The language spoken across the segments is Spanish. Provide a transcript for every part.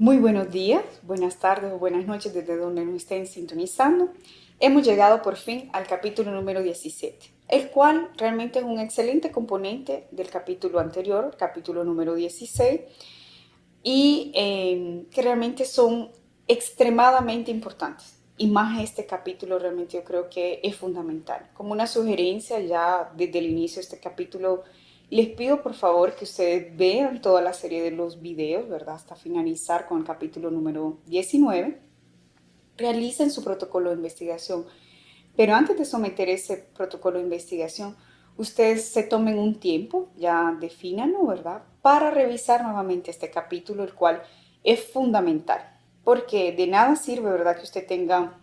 Muy buenos días, buenas tardes o buenas noches desde donde nos estén sintonizando. Hemos llegado por fin al capítulo número 17, el cual realmente es un excelente componente del capítulo anterior, capítulo número 16, y que realmente son extremadamente importantes. Y más este capítulo realmente yo creo que es fundamental. Como una sugerencia ya desde el inicio de este capítulo, les pido por favor que ustedes vean toda la serie de los videos, ¿verdad? Hasta finalizar con el capítulo número 19. Realicen su protocolo de investigación. Pero antes de someter ese protocolo de investigación, ustedes se tomen un tiempo, ya defínanlo, ¿verdad? Para revisar nuevamente este capítulo, el cual es fundamental. Porque de nada sirve, ¿verdad? Que usted tenga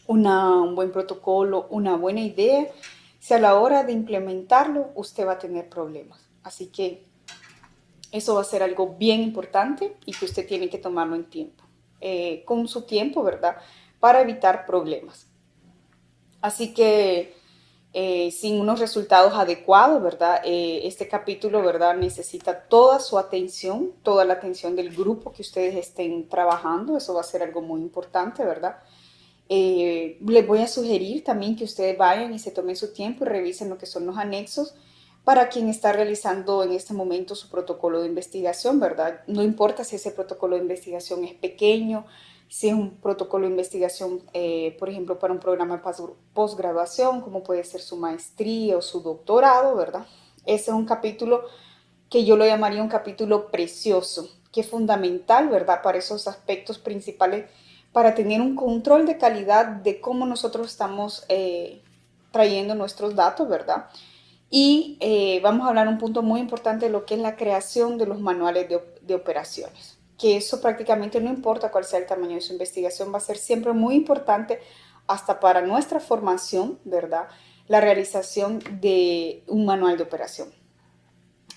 un buen protocolo, una buena idea, si a la hora de implementarlo usted va a tener problemas. Así que eso va a ser algo bien importante y que usted tiene que tomarlo en tiempo, con su tiempo, ¿verdad? Para evitar problemas. Así que sin unos resultados adecuados, ¿verdad? Este capítulo, ¿verdad? Necesita toda su atención, toda la atención del grupo que ustedes estén trabajando. Eso va a ser algo muy importante, ¿verdad? Les voy a sugerir también que ustedes vayan y se tomen su tiempo y revisen lo que son los anexos para quien está realizando en este momento su protocolo de investigación, ¿verdad? No importa si ese protocolo de investigación es pequeño, si es un protocolo de investigación, por ejemplo, para un programa de posgraduación, como puede ser su maestría o su doctorado, ¿verdad? Ese es un capítulo que yo lo llamaría un capítulo precioso, que es fundamental, ¿verdad? Para esos aspectos principales, para tener un control de calidad de cómo nosotros estamos trayendo nuestros datos, ¿verdad? Y vamos a hablar un punto muy importante de lo que es la creación de los manuales de operaciones, que eso prácticamente no importa cuál sea el tamaño de su investigación, va a ser siempre muy importante hasta para nuestra formación, ¿verdad? La realización de un manual de operación.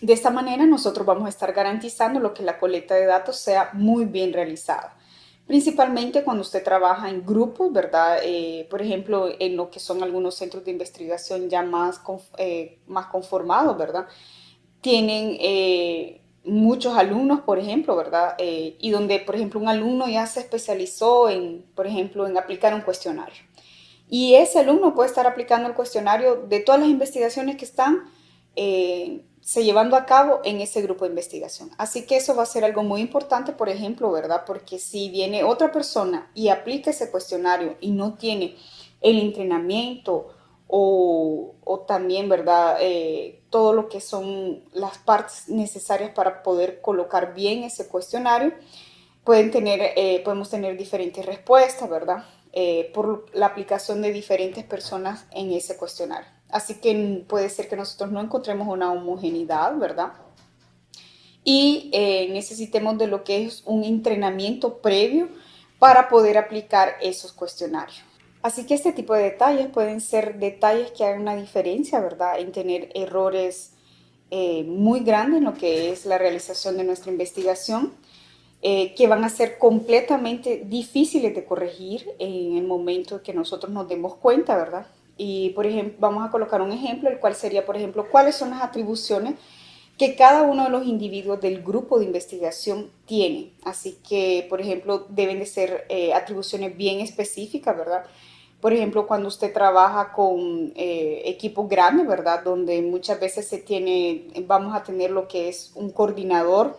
De esta manera nosotros vamos a estar garantizando lo que la colecta de datos sea muy bien realizada. Principalmente cuando usted trabaja en grupos, ¿verdad? Por ejemplo, en lo que son algunos centros de investigación ya más conformados, ¿verdad? Tienen muchos alumnos, por ejemplo, ¿verdad? Y donde, por ejemplo, un alumno ya se especializó en, por ejemplo, en aplicar un cuestionario. Y ese alumno puede estar aplicando el cuestionario de todas las investigaciones que están se llevando a cabo en ese grupo de investigación. Así que eso va a ser algo muy importante, por ejemplo, ¿verdad? Porque si viene otra persona y aplica ese cuestionario y no tiene el entrenamiento o también, ¿verdad? Todo lo que son las partes necesarias para poder colocar bien ese cuestionario, podemos tener diferentes respuestas, ¿verdad? Por la aplicación de diferentes personas en ese cuestionario. Así que puede ser que nosotros no encontremos una homogeneidad, ¿verdad? Y necesitemos de lo que es un entrenamiento previo para poder aplicar esos cuestionarios. Así que este tipo de detalles pueden ser detalles que hagan una diferencia, ¿verdad? En tener errores muy grandes en lo que es la realización de nuestra investigación, que van a ser completamente difíciles de corregir en el momento que nosotros nos demos cuenta, ¿verdad? Y, por ejemplo, vamos a colocar un ejemplo, el cual sería, por ejemplo, cuáles son las atribuciones que cada uno de los individuos del grupo de investigación tiene. Así que, por ejemplo, deben de ser atribuciones bien específicas, ¿verdad? Por ejemplo, cuando usted trabaja con equipos grandes, ¿verdad? Donde muchas veces vamos a tener lo que es un coordinador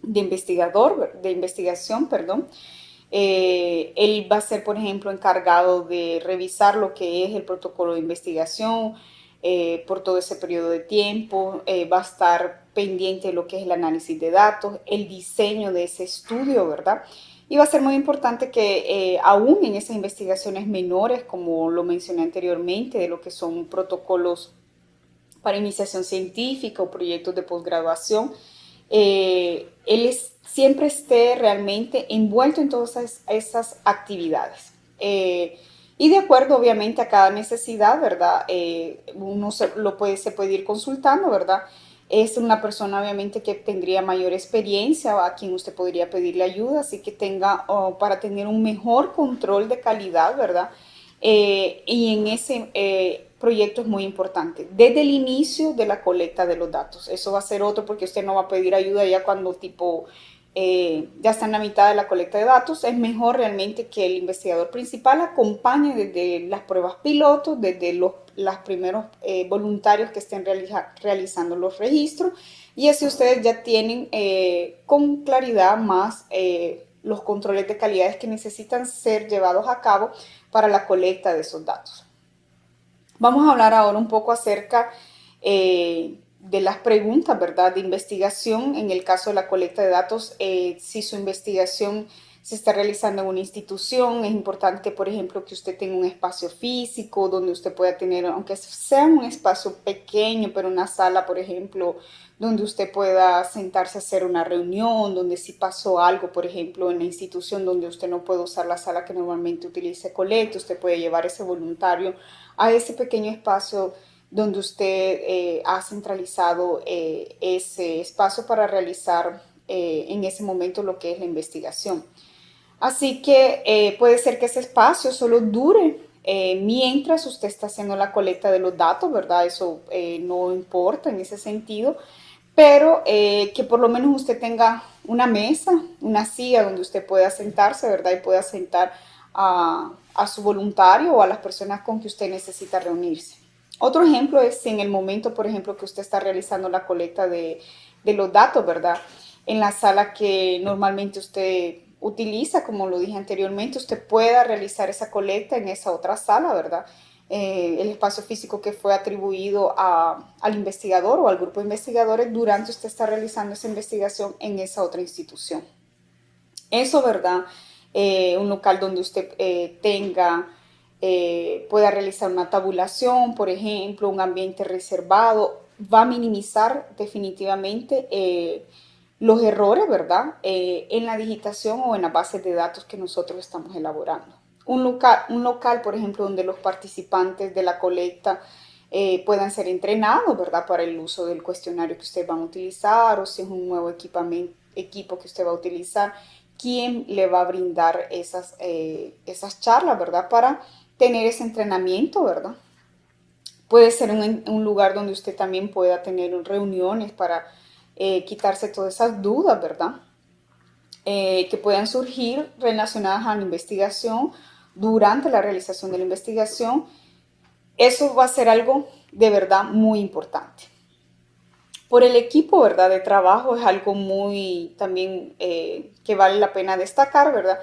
de investigación, perdón. Él va a ser, por ejemplo, encargado de revisar lo que es el protocolo de investigación por todo ese periodo de tiempo, va a estar pendiente de lo que es el análisis de datos, el diseño de ese estudio, ¿verdad? Y va a ser muy importante que aún en esas investigaciones menores, como lo mencioné anteriormente, de lo que son protocolos para iniciación científica o proyectos de posgraduación, siempre esté realmente envuelto en todas esas actividades. Y de acuerdo, obviamente, a cada necesidad, ¿verdad? Uno se puede ir consultando, ¿verdad? Es una persona, obviamente, que tendría mayor experiencia, a quien usted podría pedirle ayuda, así que para tener un mejor control de calidad, ¿verdad? Y en ese proyecto es muy importante, desde el inicio de la colecta de los datos. Eso va a ser otro porque usted no va a pedir ayuda ya cuando tipo ya está en la mitad de la colecta de datos, es mejor realmente que el investigador principal acompañe desde las pruebas pilotos, desde los primeros voluntarios que estén realizando los registros, y así ustedes ya tienen con claridad más los controles de calidad que necesitan ser llevados a cabo para la colecta de esos datos. Vamos a hablar ahora un poco acerca de las preguntas, ¿verdad?, de investigación en el caso de la colecta de datos. Si su investigación se está realizando en una institución, es importante, por ejemplo, que usted tenga un espacio físico donde usted pueda tener, aunque sea un espacio pequeño, pero una sala, por ejemplo, donde usted pueda sentarse a hacer una reunión, donde si pasó algo, por ejemplo, en la institución donde usted no puede usar la sala que normalmente utilice colecta, usted puede llevar ese voluntario a ese pequeño espacio donde usted ha centralizado ese espacio para realizar en ese momento lo que es la investigación. Así que puede ser que ese espacio solo dure mientras usted está haciendo la colecta de los datos, ¿verdad? Eso no importa en ese sentido, pero que por lo menos usted tenga una mesa, una silla donde usted pueda sentarse, ¿verdad? Y pueda sentar a su voluntario o a las personas con que usted necesita reunirse. Otro ejemplo es si en el momento, por ejemplo, que usted está realizando la colecta de los datos, ¿verdad? En la sala que normalmente usted utiliza, como lo dije anteriormente, usted pueda realizar esa colecta en esa otra sala, ¿verdad? El espacio físico que fue atribuido al investigador o al grupo de investigadores durante usted está realizando esa investigación en esa otra institución. Eso, ¿verdad? Un local donde usted pueda realizar una tabulación, por ejemplo, un ambiente reservado, va a minimizar definitivamente los errores, ¿verdad? En la digitación o en las bases de datos que nosotros estamos elaborando. Un local, por ejemplo, donde los participantes de la colecta puedan ser entrenados, ¿verdad? Para el uso del cuestionario que ustedes van a utilizar, o si es un nuevo equipo que usted va a utilizar, quién le va a brindar esas charlas, ¿verdad? Para tener ese entrenamiento, ¿verdad? Puede ser un lugar donde usted también pueda tener reuniones para quitarse todas esas dudas, ¿verdad? Que puedan surgir relacionadas a la investigación durante la realización de la investigación. Eso va a ser algo de verdad muy importante. Por el equipo, ¿verdad?, de trabajo es algo muy también que vale la pena destacar, ¿verdad?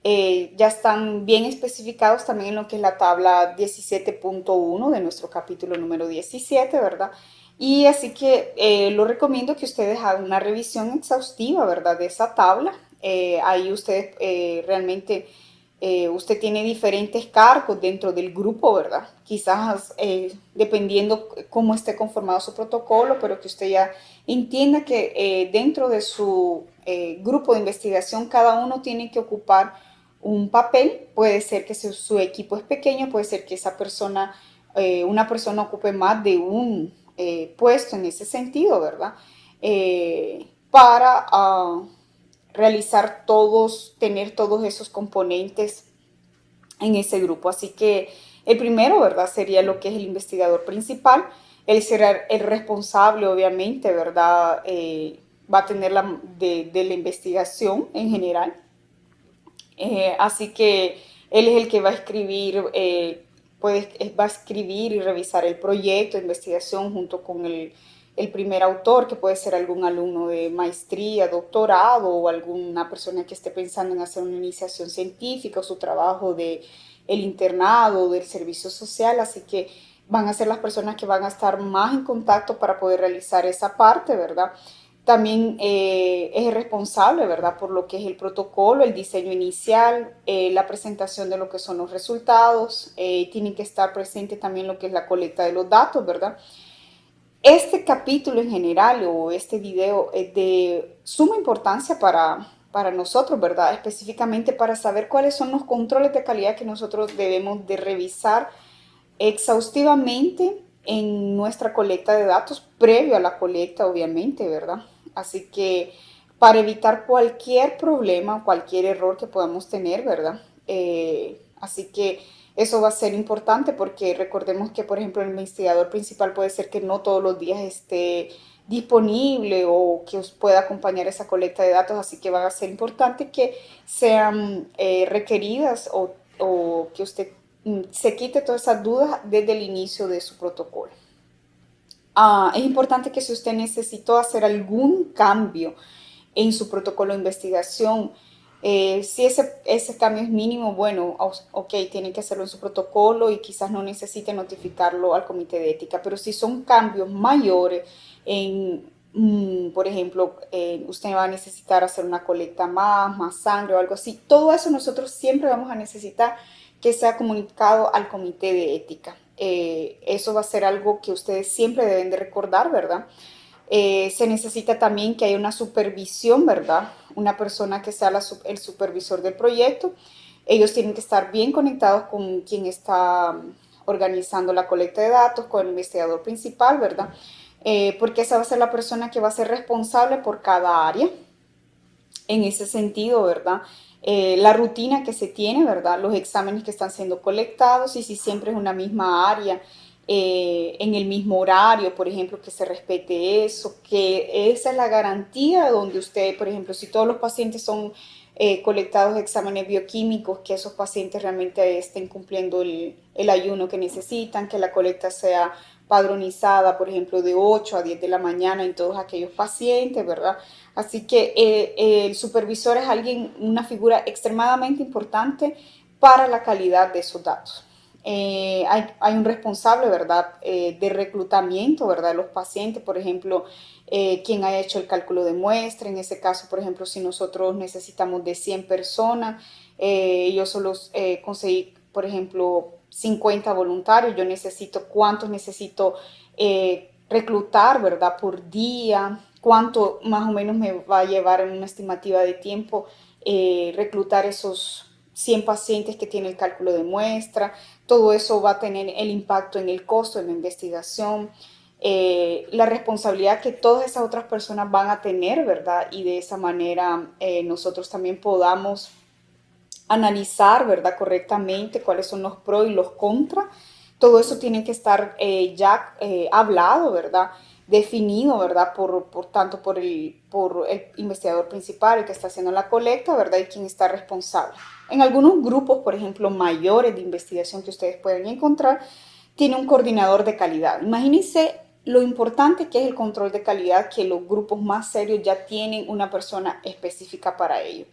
Ya están bien especificados también en lo que es la tabla 17.1 de nuestro capítulo número 17, ¿verdad? Y así que lo recomiendo que ustedes hagan una revisión exhaustiva, ¿verdad?, de esa tabla. Ahí ustedes realmente usted tiene diferentes cargos dentro del grupo, ¿verdad? Quizás dependiendo cómo esté conformado su protocolo, pero que usted ya entienda que dentro de su grupo de investigación cada uno tiene que ocupar un papel. Puede ser que su equipo es pequeño, puede ser que esa persona, una persona ocupe más de un puesto en ese sentido, ¿verdad? Para realizar tener todos esos componentes en ese grupo. Así que el primero, ¿verdad?, sería lo que es el investigador principal. Él será el responsable, obviamente, ¿verdad? Va a tener de la investigación en general. Así que él es el que va a escribir, va a escribir y revisar el proyecto de investigación junto con el primer autor, que puede ser algún alumno de maestría, doctorado o alguna persona que esté pensando en hacer una iniciación científica o su trabajo de el internado, del servicio social. Así que van a ser las personas que van a estar más en contacto para poder realizar esa parte, ¿verdad? También es responsable, ¿verdad?, por lo que es el protocolo, el diseño inicial, la presentación de lo que son los resultados. Tienen que estar presente también lo que es la colecta de los datos, ¿verdad? Este capítulo en general o este video es de suma importancia para nosotros, ¿verdad? Específicamente para saber cuáles son los controles de calidad que nosotros debemos de revisar exhaustivamente en nuestra colecta de datos, previo a la colecta, obviamente, ¿verdad? Así que para evitar cualquier problema, cualquier error que podamos tener, ¿verdad? Así que eso va a ser importante porque recordemos que, por ejemplo, el investigador principal puede ser que no todos los días esté disponible o que os pueda acompañar esa colecta de datos, así que va a ser importante que sean requeridas o que usted se quite todas esas dudas desde el inicio de su protocolo. Es importante que si usted necesitó hacer algún cambio en su protocolo de investigación, si ese cambio es mínimo, bueno, ok, tiene que hacerlo en su protocolo y quizás no necesite notificarlo al comité de ética, pero si son cambios mayores, por ejemplo, usted va a necesitar hacer una colecta más sangre o algo así, todo eso nosotros siempre vamos a necesitar que sea comunicado al comité de ética. Eso va a ser algo que ustedes siempre deben de recordar, ¿verdad? Se necesita también que haya una supervisión, ¿verdad? Una persona que sea el supervisor del proyecto. Ellos tienen que estar bien conectados con quien está organizando la colecta de datos, con el investigador principal, ¿verdad? Porque esa va a ser la persona que va a ser responsable por cada área. En ese sentido, ¿verdad? La rutina que se tiene, ¿verdad? Los exámenes que están siendo colectados y si siempre es una misma área, en el mismo horario, por ejemplo, que se respete eso, que esa es la garantía donde usted, por ejemplo, si todos los pacientes son colectados exámenes bioquímicos, que esos pacientes realmente estén cumpliendo el ayuno que necesitan, que la colecta sea padronizada, por ejemplo, de 8 a 10 de la mañana en todos aquellos pacientes, ¿verdad? Así que el supervisor es alguien, una figura extremadamente importante para la calidad de esos datos. Hay un responsable, ¿verdad?, de reclutamiento, ¿verdad?, de los pacientes, por ejemplo, quien haya hecho el cálculo de muestra. En ese caso, por ejemplo, si nosotros necesitamos de 100 personas, yo solo conseguí, por ejemplo, 50 voluntarios, yo necesito cuántos necesito reclutar, ¿verdad?, por día, cuánto más o menos me va a llevar en una estimativa de tiempo reclutar esos 100 pacientes que tiene el cálculo de muestra. Todo eso va a tener el impacto en el costo de la investigación, la responsabilidad que todas esas otras personas van a tener, ¿verdad? Y de esa manera nosotros también podamos analizar, ¿verdad? Correctamente cuáles son los pros y los contras. Todo eso tiene que estar ya hablado, ¿verdad? Definido, ¿verdad? Tanto por el investigador principal, el que está haciendo la colecta, ¿verdad? Y quien está responsable. En algunos grupos, por ejemplo, mayores de investigación que ustedes pueden encontrar, tiene un coordinador de calidad. Imagínense lo importante que es el control de calidad, que los grupos más serios ya tienen una persona específica para ello.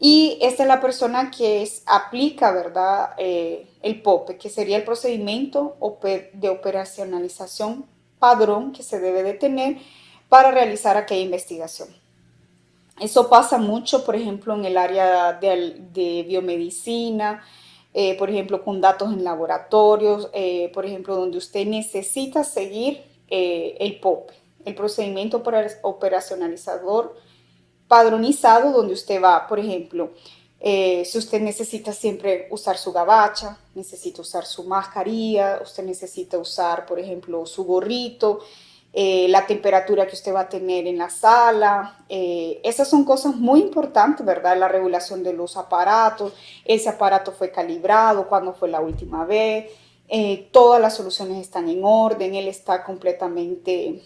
Y esta es la persona que aplica, ¿verdad? El POPE, que sería el procedimiento de operacionalización padrón que se debe de tener para realizar aquella investigación. Eso pasa mucho, por ejemplo, en el área de biomedicina, por ejemplo, con datos en laboratorios, por ejemplo, donde usted necesita seguir el POPE, el procedimiento operacionalizador padronizado, donde usted va, por ejemplo, si usted necesita siempre usar su gabacha, necesita usar su mascarilla, usted necesita usar, por ejemplo, su gorrito, la temperatura que usted va a tener en la sala. Esas son cosas muy importantes, ¿verdad? La regulación de los aparatos, ese aparato fue calibrado, cuándo fue la última vez, todas las soluciones están en orden, él está completamente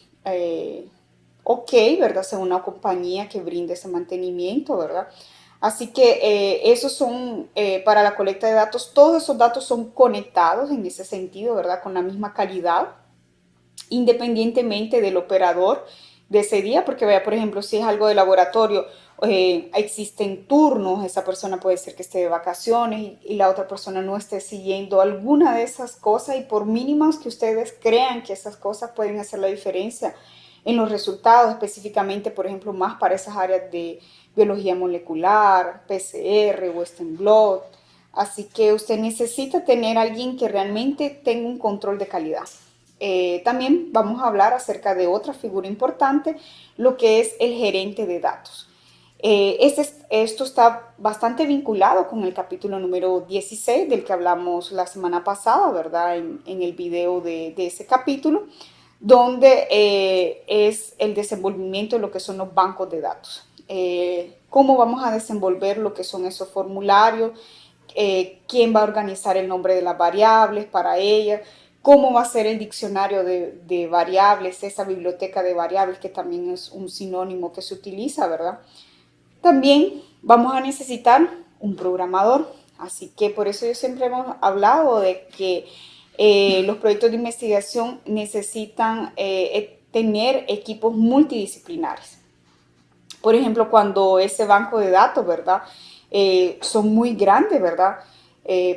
ok, ¿verdad? Según una compañía que brinde ese mantenimiento, ¿verdad? Así que esos son, para la colecta de datos, todos esos datos son conectados en ese sentido, ¿verdad? Con la misma calidad, independientemente del operador de ese día, porque vea, por ejemplo, si es algo de laboratorio, existen turnos, esa persona puede ser que esté de vacaciones y la otra persona no esté siguiendo alguna de esas cosas, y por mínimas que ustedes crean que esas cosas pueden hacer la diferencia en los resultados, específicamente, por ejemplo, más para esas áreas de biología molecular, PCR, Western blot. Así que usted necesita tener a alguien que realmente tenga un control de calidad. También vamos a hablar acerca de otra figura importante, lo que es el gerente de datos. Esto está bastante vinculado con el capítulo número 16 del que hablamos la semana pasada, ¿verdad? En el video de ese capítulo, donde es el desenvolvimiento de lo que son los bancos de datos. Cómo vamos a desenvolver lo que son esos formularios, quién va a organizar el nombre de las variables para ellas, cómo va a ser el diccionario de variables, esa biblioteca de variables que también es un sinónimo que se utiliza, ¿verdad? También vamos a necesitar un programador, así que por eso yo siempre hemos hablado de que los proyectos de investigación necesitan tener equipos multidisciplinares. Por ejemplo, cuando ese banco de datos, ¿verdad? Son muy grandes, ¿verdad?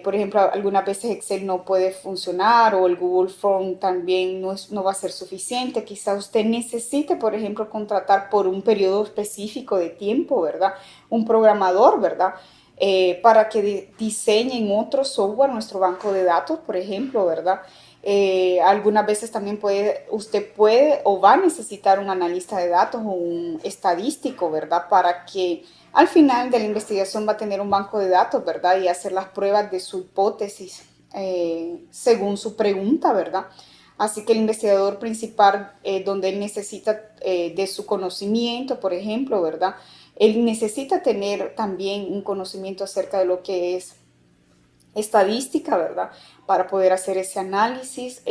Por ejemplo, algunas veces Excel no puede funcionar o el Google Form también no va a ser suficiente. Quizá usted necesite, por ejemplo, contratar por un periodo específico de tiempo, ¿verdad? Un programador, ¿verdad? Para que diseñen otro software, nuestro banco de datos, por ejemplo, ¿verdad? Algunas veces también usted puede o va a necesitar un analista de datos o un estadístico, ¿verdad? Para que al final de la investigación va a tener un banco de datos, ¿verdad? Y hacer las pruebas de su hipótesis según su pregunta, ¿verdad? Así que el investigador principal, donde él necesita de su conocimiento, por ejemplo, ¿verdad? Él necesita tener también un conocimiento acerca de lo que es estadística, ¿verdad? Para poder hacer ese análisis.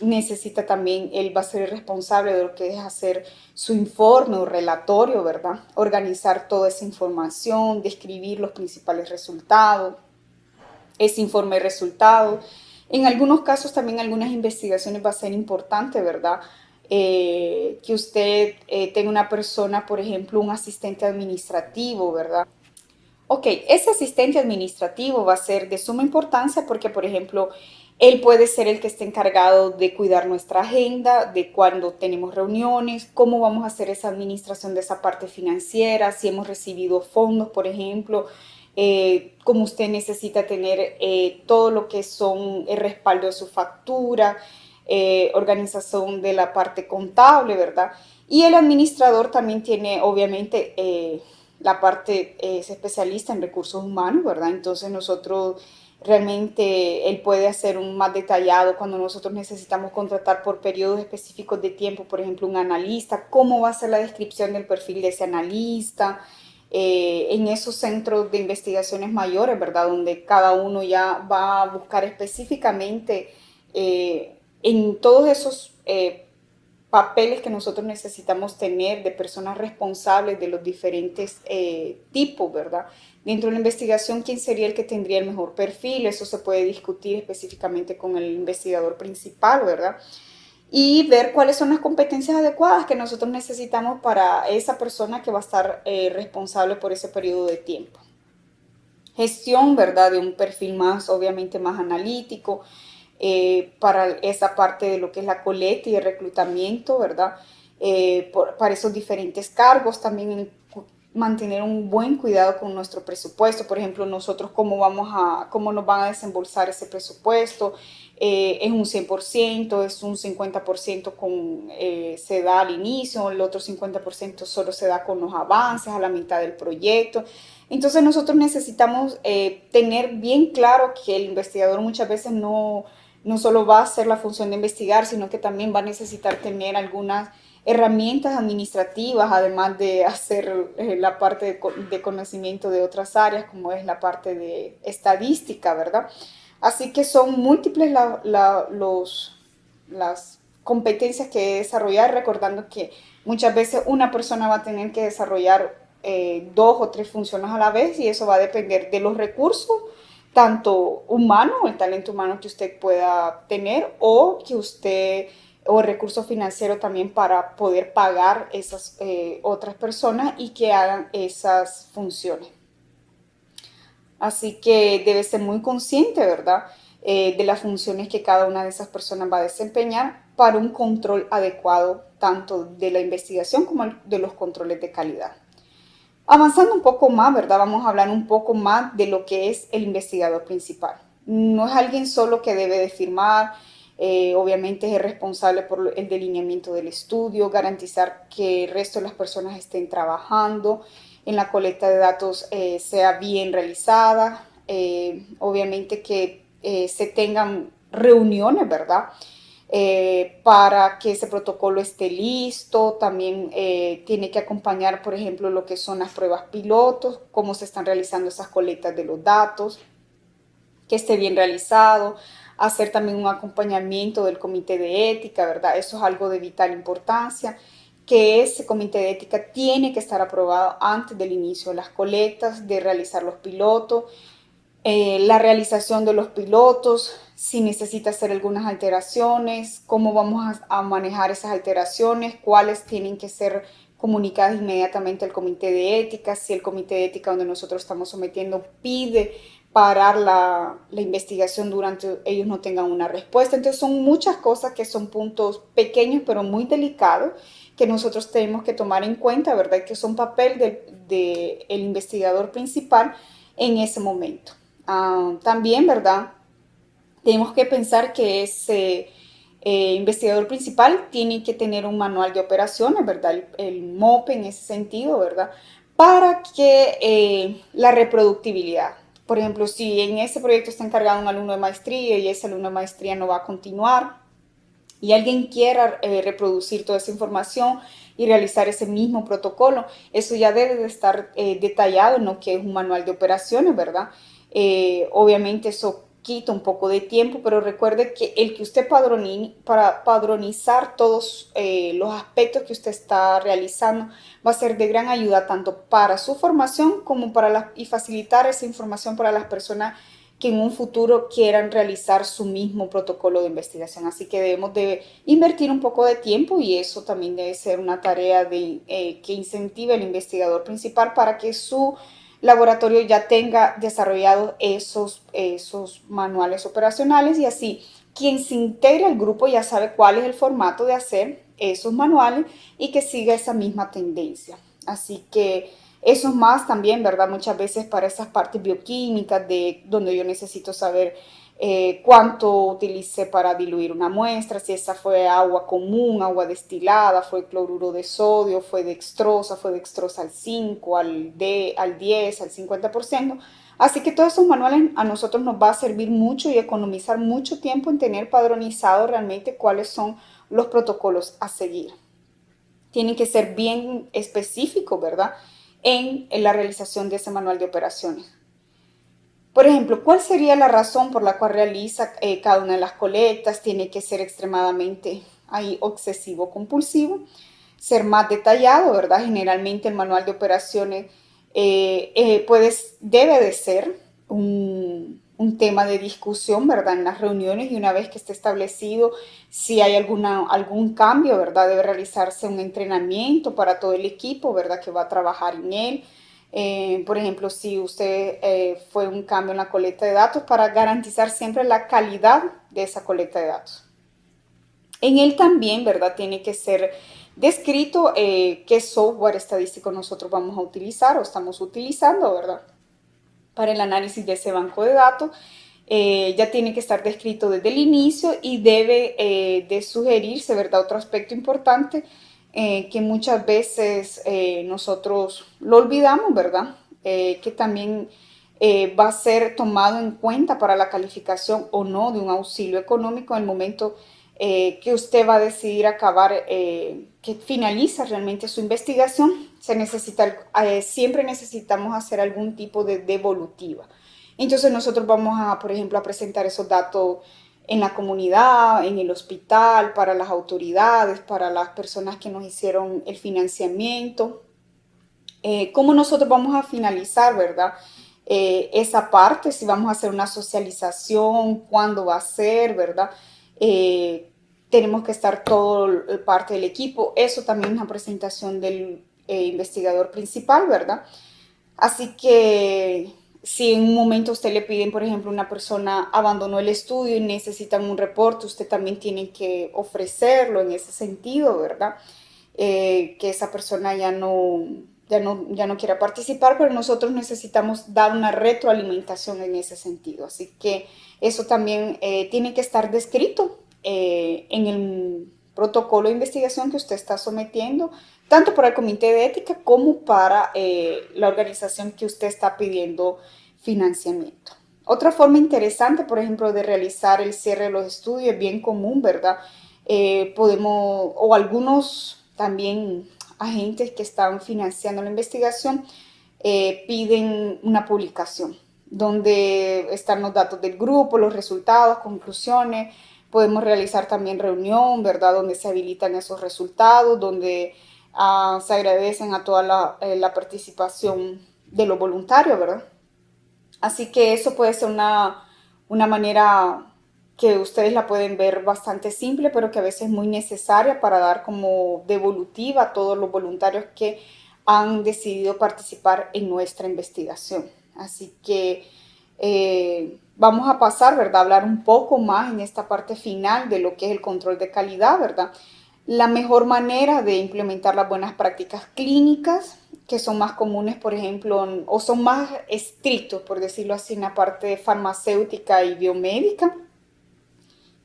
Necesita también, él va a ser el responsable de lo que es hacer su informe o relatorio, ¿verdad? Organizar toda esa información, describir los principales resultados, ese informe de resultados. En algunos casos también algunas investigaciones va a ser importante, ¿verdad? Que usted tenga una persona, por ejemplo, un asistente administrativo, ¿verdad? Ok, ese asistente administrativo va a ser de suma importancia porque, por ejemplo, él puede ser el que esté encargado de cuidar nuestra agenda, de cuando tenemos reuniones, cómo vamos a hacer esa administración de esa parte financiera, si hemos recibido fondos, por ejemplo, cómo usted necesita tener todo lo que son el respaldo de su factura, organización de la parte contable, ¿verdad? Y el administrador también tiene, obviamente, la parte es especialista en recursos humanos, ¿verdad? Entonces nosotros realmente él puede hacer un más detallado cuando nosotros necesitamos contratar por periodos específicos de tiempo, por ejemplo, un analista, cómo va a ser la descripción del perfil de ese analista, en esos centros de investigaciones mayores, ¿verdad? Donde cada uno ya va a buscar específicamente en todos esos papeles que nosotros necesitamos tener de personas responsables de los diferentes tipos, ¿verdad? Dentro de la investigación, ¿quién sería el que tendría el mejor perfil? Eso se puede discutir específicamente con el investigador principal, ¿verdad? Y ver cuáles son las competencias adecuadas que nosotros necesitamos para esa persona que va a estar responsable por ese periodo de tiempo. Gestión, ¿verdad? De un perfil más, obviamente, más analítico, para esa parte de lo que es la colecta y el reclutamiento, ¿verdad? Para esos diferentes cargos, también mantener un buen cuidado con nuestro presupuesto, por ejemplo, nosotros cómo nos van a desembolsar ese presupuesto, es un 100%, es un 50% se da al inicio, el otro 50% solo se da con los avances a la mitad del proyecto. Entonces nosotros necesitamos tener bien claro que el investigador muchas veces no solo va a hacer la función de investigar, sino que también va a necesitar tener algunas herramientas administrativas, además de hacer la parte de conocimiento de otras áreas, como es la parte de estadística, ¿verdad? Así que son múltiples las competencias que desarrollar, recordando que muchas veces una persona va a tener que desarrollar dos o tres funciones a la vez y eso va a depender de los recursos, tanto humano, el talento humano que usted pueda tener o que usted o recurso financiero también para poder pagar esas otras personas y que hagan esas funciones. Así que debe ser muy consciente, ¿verdad? De las funciones que cada una de esas personas va a desempeñar para un control adecuado tanto de la investigación como de los controles de calidad. Avanzando un poco más, ¿verdad? Vamos a hablar un poco más de lo que es el investigador principal. No es alguien solo que debe de firmar, obviamente es el responsable por el delineamiento del estudio, garantizar que el resto de las personas estén trabajando, en la colecta de datos sea bien realizada, obviamente que se tengan reuniones, ¿verdad? Para que ese protocolo esté listo. También tiene que acompañar, por ejemplo, lo que son las pruebas pilotos, cómo se están realizando esas colectas de los datos, que esté bien realizado. hacer también un acompañamiento del comité de ética, ¿verdad? Eso es algo de vital importancia, que ese comité de ética tiene que estar aprobado antes del inicio de las colectas, de realizar los pilotos, la realización de los pilotos, si necesita hacer algunas alteraciones, cómo vamos a manejar esas alteraciones, cuáles tienen que ser comunicadas inmediatamente al comité de ética, si el comité de ética donde nosotros estamos sometiendo pide parar la investigación durante ellos no tengan una respuesta. Entonces son muchas cosas que son puntos pequeños pero muy delicados que nosotros tenemos que tomar en cuenta, ¿verdad? Que son papel del investigador principal en ese momento. También, ¿verdad? Tenemos que pensar que ese investigador principal tiene que tener un manual de operaciones, ¿verdad? El MOP en ese sentido, ¿verdad? Para que la reproductibilidad. Por ejemplo, si en ese proyecto está encargado un alumno de maestría y ese alumno de maestría no va a continuar, y alguien quiera reproducir toda esa información y realizar ese mismo protocolo, eso ya debe de estar detallado en lo que es un manual de operaciones, ¿verdad? Obviamente eso quita un poco de tiempo, pero recuerde que el que usted para padronizar todos los aspectos que usted está realizando va a ser de gran ayuda tanto para su formación como y facilitar esa información para las personas que en un futuro quieran realizar su mismo protocolo de investigación. Así que debemos de invertir un poco de tiempo y eso también debe ser una tarea que incentive al investigador principal para que su laboratorio ya tenga desarrollados esos manuales operacionales y así quien se integre al grupo ya sabe cuál es el formato de hacer esos manuales y que siga esa misma tendencia. Así que eso es más también, ¿verdad? Muchas veces para esas partes bioquímicas de donde yo necesito saber cuánto utilicé para diluir una muestra, si esa fue agua común, agua destilada, fue cloruro de sodio, fue dextrosa al 5, al 10, al 50%. Así que todos esos manuales a nosotros nos va a servir mucho y economizar mucho tiempo en tener padronizado realmente cuáles son los protocolos a seguir. Tienen que ser bien específicos, ¿verdad? En la realización de ese manual de operaciones. Por ejemplo, ¿cuál sería la razón por la cual realiza cada una de las colectas? Tiene que ser extremadamente ahí, obsesivo compulsivo, ser más detallado, ¿verdad? Generalmente el manual de operaciones debe de ser un tema de discusión, ¿verdad? En las reuniones y una vez que esté establecido, si hay algún cambio, ¿verdad? Debe realizarse un entrenamiento para todo el equipo, ¿verdad? Que va a trabajar en él. Por ejemplo, si usted fue un cambio en la colecta de datos para garantizar siempre la calidad de esa colecta de datos. En él también, ¿verdad? Tiene que ser descrito qué software estadístico nosotros vamos a utilizar o estamos utilizando, ¿verdad? Para el análisis de ese banco de datos. Ya tiene que estar descrito desde el inicio y debe de sugerirse, ¿verdad? Otro aspecto importante que muchas veces nosotros lo olvidamos, ¿verdad? Que también va a ser tomado en cuenta para la calificación o no de un auxilio económico en el momento que usted va a decidir acabar, que finaliza realmente su investigación. Siempre necesitamos hacer algún tipo de devolutiva. Entonces nosotros vamos a, por ejemplo, a presentar esos datos en la comunidad, en el hospital, para las autoridades, para las personas que nos hicieron el financiamiento. ¿Cómo nosotros vamos a finalizar, verdad? Esa parte, si vamos a hacer una socialización, cuándo va a ser, ¿verdad? Tenemos que estar todo parte del equipo. Eso también es una presentación del investigador principal, ¿verdad? Así que si en un momento usted le piden, por ejemplo, una persona abandonó el estudio y necesitan un reporte, usted también tiene que ofrecerlo en ese sentido, ¿verdad? Que esa persona ya no quiera participar, pero nosotros necesitamos dar una retroalimentación en ese sentido. Así que eso también tiene que estar descrito en el protocolo de investigación que usted está sometiendo, tanto para el comité de ética como para la organización que usted está pidiendo financiamiento. Otra forma interesante, por ejemplo, de realizar el cierre de los estudios, es bien común, ¿verdad? O algunos también agentes que están financiando la investigación piden una publicación. donde están los datos del grupo, los resultados, conclusiones. Podemos realizar también reunión, ¿verdad? Donde se habilitan esos resultados, donde se agradecen a toda la participación de los voluntarios, ¿verdad? Así que eso puede ser una manera que ustedes la pueden ver bastante simple, pero que a veces es muy necesaria para dar como devolutiva a todos los voluntarios que han decidido participar en nuestra investigación. Así que vamos a pasar, ¿verdad? A hablar un poco más en esta parte final de lo que es el control de calidad, ¿verdad? La mejor manera de implementar las buenas prácticas clínicas, que son más comunes, por ejemplo, o son más estrictos, por decirlo así, en la parte farmacéutica y biomédica.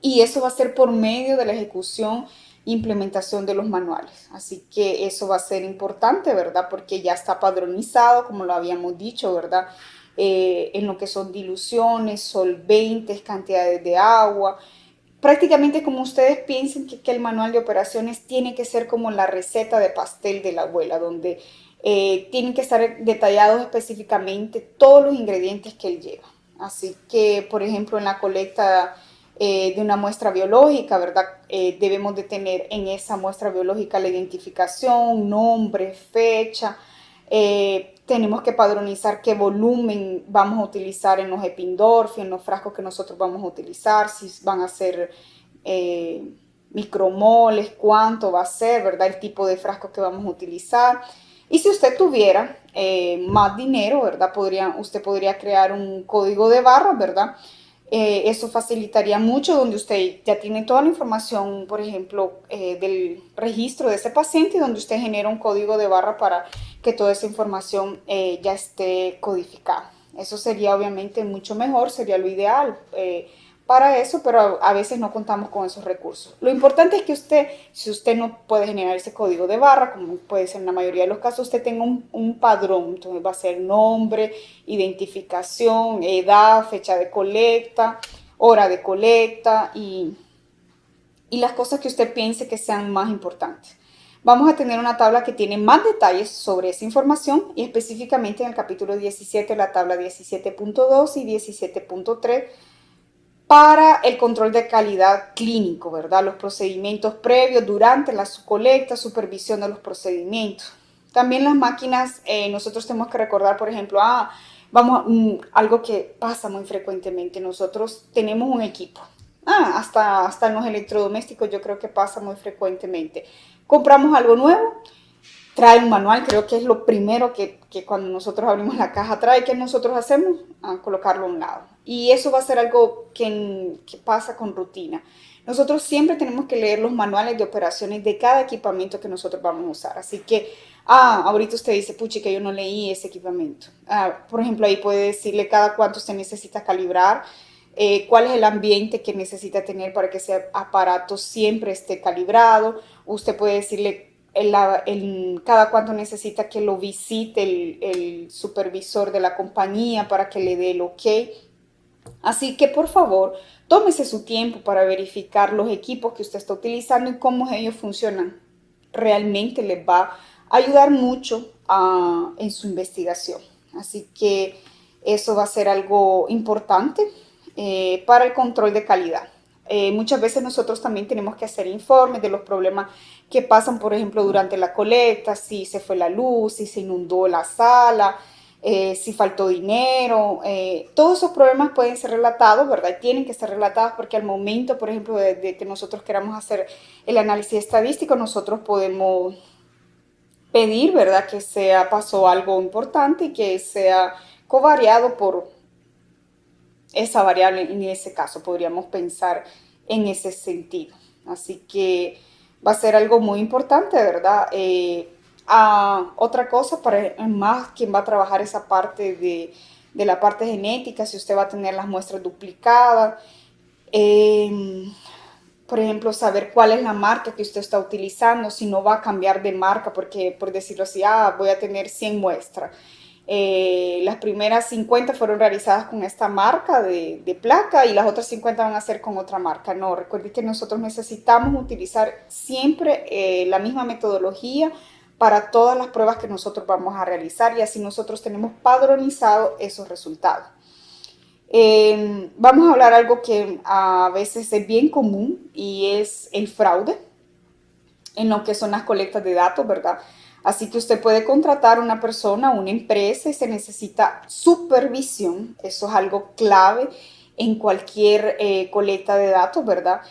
Y eso va a ser por medio de la ejecución e implementación de los manuales. Así que eso va a ser importante, ¿verdad? Porque ya está padronizado, como lo habíamos dicho, ¿verdad? En lo que son diluciones, solventes, cantidades de agua. Prácticamente como ustedes piensen que el manual de operaciones tiene que ser como la receta de pastel de la abuela, donde tienen que estar detallados específicamente todos los ingredientes que él lleva. Así que, por ejemplo, en la colecta de una muestra biológica, ¿verdad? Debemos de tener en esa muestra biológica la identificación, nombre, fecha. Tenemos que padronizar qué volumen vamos a utilizar en los Epindorf, en los frascos que nosotros vamos a utilizar, si van a ser eh, micromoles, cuánto va a ser, ¿verdad? El tipo de frasco que vamos a utilizar. Y si usted tuviera más dinero, ¿verdad? Usted podría crear un código de barras, ¿verdad? Eso facilitaría mucho donde usted ya tiene toda la información, por ejemplo, del registro de ese paciente y donde usted genera un código de barra para que toda esa información ya esté codificada. Eso sería obviamente mucho mejor, sería lo ideal para eso, pero a veces no contamos con esos recursos. Lo importante es que usted, si usted no puede generar ese código de barra, como puede ser en la mayoría de los casos, usted tenga un padrón. Entonces va a ser nombre, identificación, edad, fecha de colecta, hora de colecta y las cosas que usted piense que sean más importantes. Vamos a tener una tabla que tiene más detalles sobre esa información y específicamente en el capítulo 17, la tabla 17.2 y 17.3 para el control de calidad clínico, ¿verdad? Los procedimientos previos, durante la colecta, supervisión de los procedimientos. También las máquinas, nosotros tenemos que recordar, por ejemplo, algo que pasa muy frecuentemente, nosotros tenemos un equipo. Hasta en los electrodomésticos yo creo que pasa muy frecuentemente. Compramos algo nuevo, trae un manual, creo que es lo primero que cuando nosotros abrimos la caja trae, ¿qué nosotros hacemos? Colocarlo a un lado. Y eso va a ser algo que pasa con rutina. Nosotros siempre tenemos que leer los manuales de operaciones de cada equipamiento que nosotros vamos a usar. Así que, ahorita usted dice, puchi, que yo no leí ese equipamiento. Por ejemplo, ahí puede decirle cada cuánto usted necesita calibrar, cuál es el ambiente que necesita tener para que ese aparato siempre esté calibrado. Usted puede decirle cada cuánto necesita que lo visite el supervisor de la compañía para que le dé el ok. Así que por favor, tómese su tiempo para verificar los equipos que usted está utilizando y cómo ellos funcionan. Realmente les va a ayudar mucho en su investigación. Así que eso va a ser algo importante para el control de calidad. Muchas veces nosotros también tenemos que hacer informes de los problemas que pasan, por ejemplo, durante la colecta, si se fue la luz, si se inundó la sala, si faltó dinero. Todos esos problemas pueden ser relatados, ¿verdad? Tienen que ser relatados porque al momento, por ejemplo, de que nosotros queramos hacer el análisis estadístico, nosotros podemos pedir, ¿verdad? Que pasó algo importante y que sea covariado por esa variable. En ese caso podríamos pensar en ese sentido. Así que va a ser algo muy importante, ¿verdad? Otra cosa, para más quien va a trabajar esa parte de la parte genética, si usted va a tener las muestras duplicadas, por ejemplo, saber cuál es la marca que usted está utilizando, si no va a cambiar de marca, porque por decirlo así, voy a tener 100 muestras. Las primeras 50 fueron realizadas con esta marca de placa y las otras 50 van a ser con otra marca. No, recuerde que nosotros necesitamos utilizar siempre la misma metodología para todas las pruebas que nosotros vamos a realizar y así nosotros tenemos padronizado esos resultados. Vamos a hablar algo que a veces es bien común y es el fraude en lo que son las colectas de datos, ¿verdad? Así que usted puede contratar a una persona, una empresa y se necesita supervisión. Eso es algo clave en cualquier colecta de datos, ¿verdad?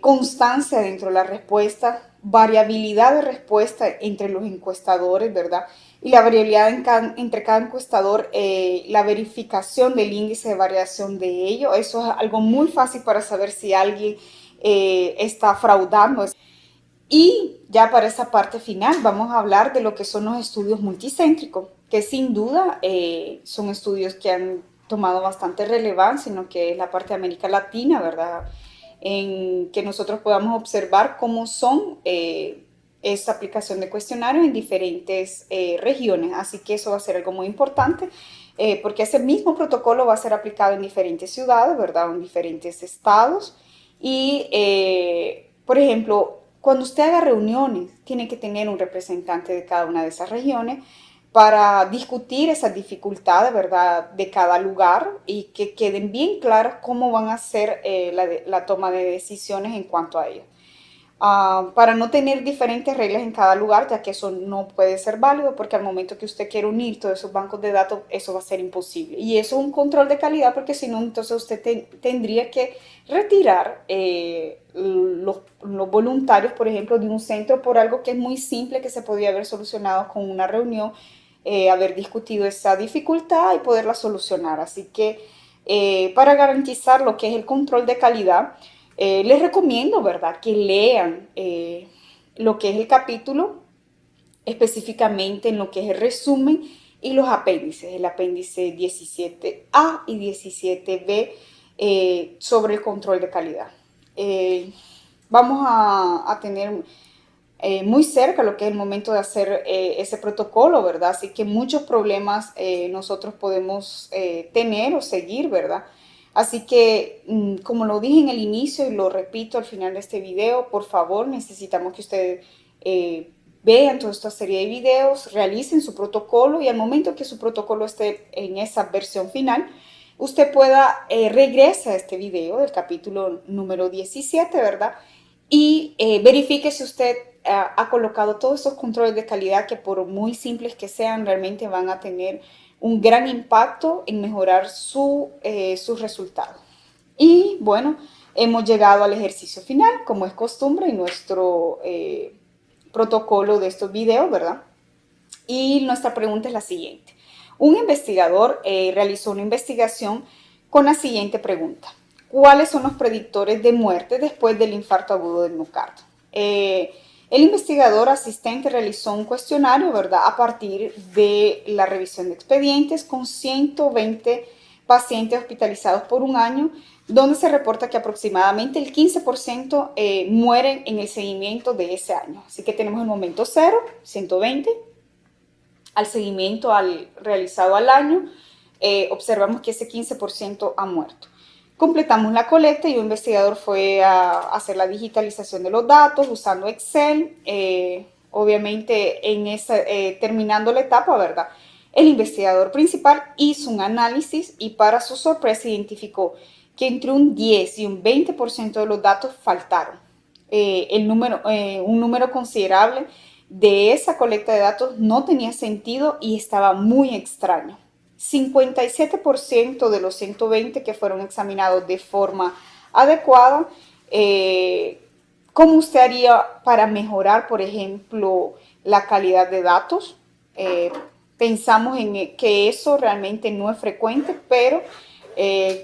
Constancia dentro de la respuesta, variabilidad de respuesta entre los encuestadores, ¿verdad? Y la variabilidad entre cada encuestador, la verificación del índice de variación de ello. Eso es algo muy fácil para saber si alguien está fraudando. Y ya para esa parte final vamos a hablar de lo que son los estudios multicéntricos, que sin duda son estudios que han tomado bastante relevancia en lo que es la parte de América Latina, ¿verdad? En que nosotros podamos observar cómo son esa aplicación de cuestionarios en diferentes regiones. Así que eso va a ser algo muy importante, porque ese mismo protocolo va a ser aplicado en diferentes ciudades, ¿verdad? O en diferentes estados. Y, por ejemplo, cuando usted haga reuniones, tiene que tener un representante de cada una de esas regiones para discutir esas dificultades, ¿verdad?, de cada lugar y que queden bien claras cómo van a ser la toma de decisiones en cuanto a ello. Para no tener diferentes reglas en cada lugar, ya que eso no puede ser válido, porque al momento que usted quiere unir todos esos bancos de datos, eso va a ser imposible. Y eso es un control de calidad, porque si no, entonces usted tendría que retirar los voluntarios, por ejemplo, de un centro por algo que es muy simple, que se podría haber solucionado con una reunión, haber discutido esa dificultad y poderla solucionar. Así que para garantizar lo que es el control de calidad, les recomiendo, ¿verdad?, que lean lo que es el capítulo, específicamente en lo que es el resumen y los apéndices, el apéndice 17A y 17B sobre el control de calidad. Vamos a tener muy cerca lo que es el momento de hacer ese protocolo, ¿verdad? Así que muchos problemas nosotros podemos tener o seguir, ¿verdad? Así que, como lo dije en el inicio y lo repito al final de este video, por favor, necesitamos que ustedes vean toda esta serie de videos, realicen su protocolo y al momento que su protocolo esté en esa versión final, usted pueda regresa a este video del capítulo número 17, ¿verdad? Y verifique si usted ha colocado todos esos controles de calidad que por muy simples que sean, realmente van a tener un gran impacto en mejorar sus resultados. Y bueno, hemos llegado al ejercicio final, como es costumbre en nuestro protocolo de estos videos, ¿verdad? Y nuestra pregunta es la siguiente. Un investigador realizó una investigación con la siguiente pregunta. ¿Cuáles son los predictores de muerte después del infarto agudo del miocardio? El investigador asistente realizó un cuestionario, ¿verdad?, a partir de la revisión de expedientes con 120 pacientes hospitalizados por un año, donde se reporta que aproximadamente el 15% mueren en el seguimiento de ese año. Así que tenemos el momento 0, 120, al seguimiento realizado al año, observamos que ese 15% ha muerto. Completamos la colecta y un investigador fue a hacer la digitalización de los datos usando Excel. Obviamente, terminando la etapa, ¿verdad?, el investigador principal hizo un análisis y para su sorpresa identificó que entre un 10 y un 20% de los datos faltaron. Un número considerable de esa colecta de datos no tenía sentido y estaba muy extraño. 57% de los 120 que fueron examinados de forma adecuada. ¿Cómo usted haría para mejorar, por ejemplo, la calidad de datos? Pensamos en que eso realmente no es frecuente, pero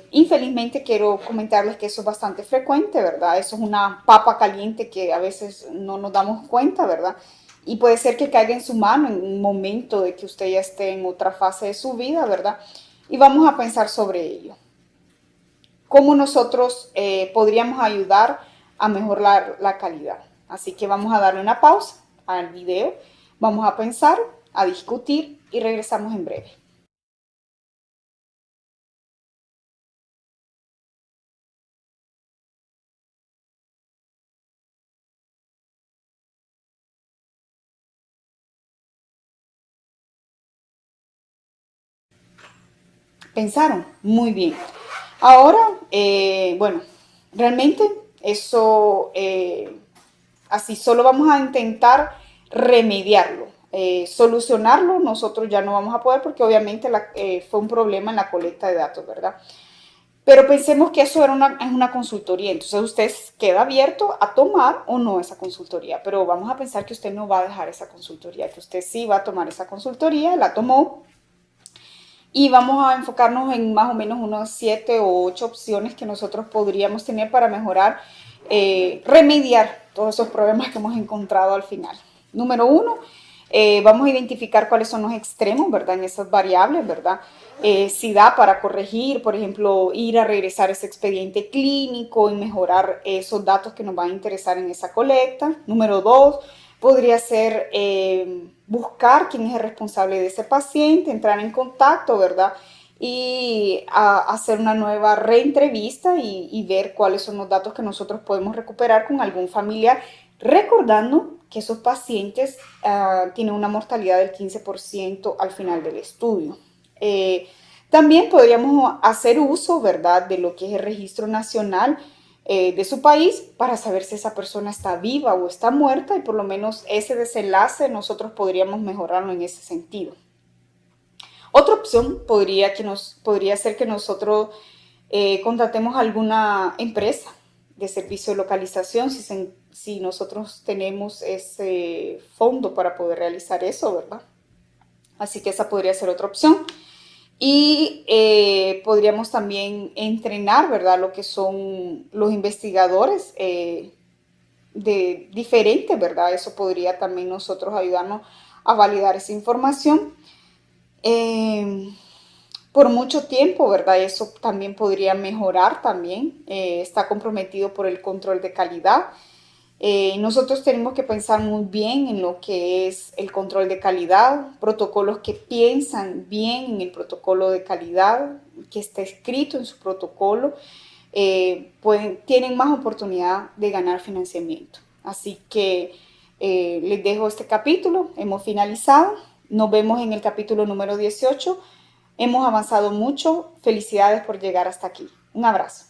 infelizmente quiero comentarles que eso es bastante frecuente, ¿verdad? Eso es una papa caliente que a veces no nos damos cuenta, ¿verdad? Y puede ser que caiga en su mano en un momento de que usted ya esté en otra fase de su vida, ¿verdad? Y vamos a pensar sobre ello. ¿Cómo nosotros podríamos ayudar a mejorar la calidad? Así que vamos a darle una pausa al video, vamos a pensar, a discutir y regresamos en breve. ¿Pensaron? Muy bien. Ahora, bueno, realmente eso, así solo vamos a intentar remediarlo. Solucionarlo nosotros ya no vamos a poder porque obviamente fue un problema en la colecta de datos, ¿verdad? Pero pensemos que eso es una consultoría, entonces usted queda abierto a tomar o no esa consultoría, pero vamos a pensar que usted no va a dejar esa consultoría, que usted sí va a tomar esa consultoría, la tomó, y vamos a enfocarnos en más o menos unos 7 o 8 opciones que nosotros podríamos tener para mejorar, remediar todos esos problemas que hemos encontrado al final. Número 1, vamos a identificar cuáles son los extremos, ¿verdad? En esas variables, ¿verdad? Si da para corregir, por ejemplo, ir a regresar ese expediente clínico y mejorar esos datos que nos van a interesar en esa colecta. Número 2, podría ser buscar quién es el responsable de ese paciente, entrar en contacto, ¿verdad? Y hacer una nueva reentrevista y ver cuáles son los datos que nosotros podemos recuperar con algún familiar, recordando que esos pacientes tienen una mortalidad del 15% al final del estudio. También podríamos hacer uso, ¿verdad?, de lo que es el registro nacional de su país para saber si esa persona está viva o está muerta y por lo menos ese desenlace nosotros podríamos mejorarlo en ese sentido. Otra opción podría ser que nosotros contratemos alguna empresa de servicio de localización si nosotros tenemos ese fondo para poder realizar eso, ¿verdad? Así que esa podría ser otra opción. Y podríamos también entrenar, ¿verdad?, lo que son los investigadores de diferentes, ¿verdad? Eso podría también nosotros ayudarnos a validar esa información. Eh, por mucho tiempo, ¿verdad? Eso también podría mejorar también. Está comprometido por el control de calidad. Nosotros tenemos que pensar muy bien en lo que es el control de calidad, protocolos que piensan bien en el protocolo de calidad, que está escrito en su protocolo, tienen más oportunidad de ganar financiamiento. Así que les dejo este capítulo, hemos finalizado, nos vemos en el capítulo número 18, hemos avanzado mucho, felicidades por llegar hasta aquí, un abrazo.